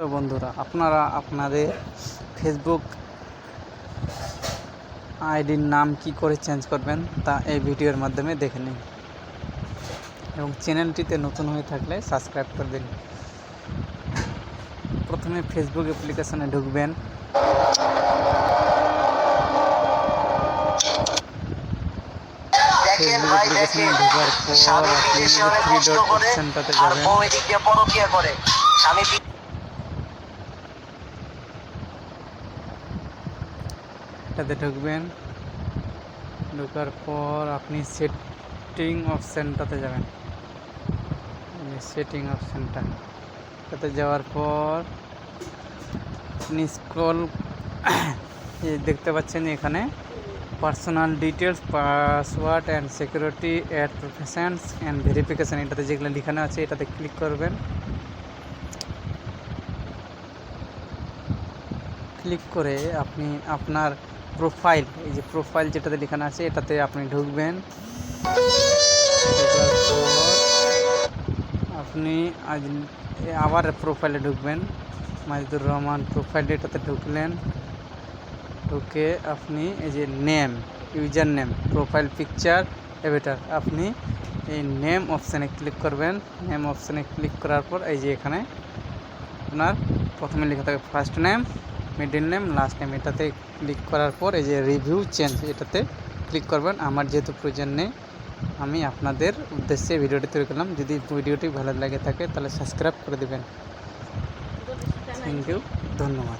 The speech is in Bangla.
তো বন্ধুরা, আপনারা আপনাদের ফেসবুক আইডির নাম কি করে চেঞ্জ করবেন তা এই ভিডিওর মাধ্যমে দেখে নিন এবং চ্যানেলটিতে নতুন হয়ে থাকলে সাবস্ক্রাইব করে দিন। প্রথমে ফেসবুক অ্যাপ্লিকেশনে ঢুকবেন। ফেসবুক অ্যাপ্লিকেশনে ঢোকার পর আপনি থ্রি ডট অপশনটাতে যাবেন। এটাতে ঢুকবেন। ঢোকার পর আপনি সেটিং অপশানটাতে যাবেন। সেটিং অপশানটা এটাতে যাওয়ার পর আপনি স্ক্রল দেখতে পাচ্ছেন এখানে personal details, password and security, add professions and verification, এটাতে যেগুলো লেখানো আছে এটাতে ক্লিক করবেন। ক্লিক করে আপনি আপনার প্রোফাইল, এই যে প্রোফাইল যেটাতে লেখানো আছে এটাতে আপনি ঢুকবেন। আপনি আবার প্রোফাইলে ঢুকবেন। মাজিদুর রহমান প্রোফাইল, এটাতে ঢুকলেন। ঢুকে আপনি এই যে name, user name, profile picture, avatar, আপনি এই নেম অপশানে ক্লিক করবেন। নেম অপশানে ক্লিক করার পর এই যে এখানে আপনার প্রথমে লেখা থাকে first name, middle name, last name, এটাতে ক্লিক করার পর এই যে রিভিউ চেঞ্জ এটাতে ক্লিক করবেন। আমার যেহেতু প্রয়োজন নেই, আমি আপনাদের উদ্দেশ্যে ভিডিওটি তৈরি করলাম। যদি ভিডিওটি ভালো লাগে থাকে তাহলে সাবস্ক্রাইব করে দেবেন। থ্যাংক ইউ, ধন্যবাদ।